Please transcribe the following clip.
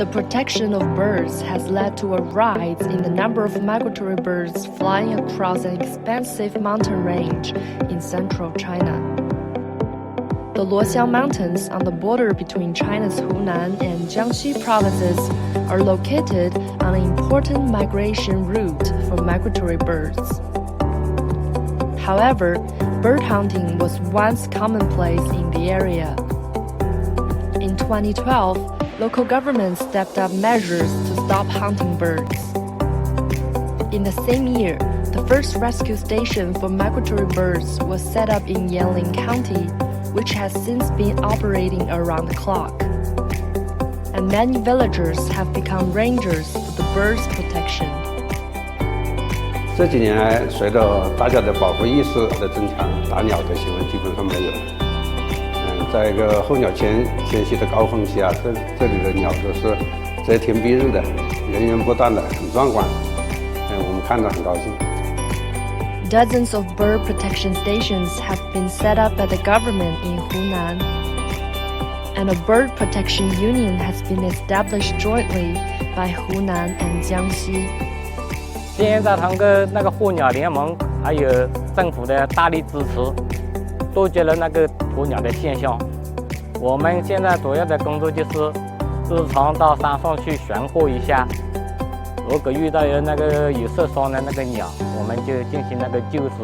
The protection of birds has led to a rise in the number of migratory birds flying across an expansive mountain range in central China. The Luoxiang Mountains on the border between China's Hunan and Jiangxi provinces are located on an important migration route for migratory birds. However, bird hunting was once commonplace in the area. In 2012, local governments stepped up measures to stop hunting birds. In the same year, the first rescue station for migratory birds was set up in Yanling County, which has since been operating around the clock. And many villagers have become rangers for the birds' protection. 这几年来，随着大家的保护意识的增强，打鸟的行为基本上没有。在一个候鸟迁徙的高峰期啊，这里的鸟都是遮天蔽日的，源源不断的，很壮观。我们看到很高兴。Dozens of bird protection stations have been set up by the government in Hunan, and a bird protection union has been established jointly by Hunan and Jiangxi. 现在通过那个候鸟联盟，还有政府的大力支持，杜绝了那个捕鸟的现象。我们现在主要的工作就是日常到山上去巡获一下，如果遇到有那个有受伤的那个鸟，我们就进行那个救治。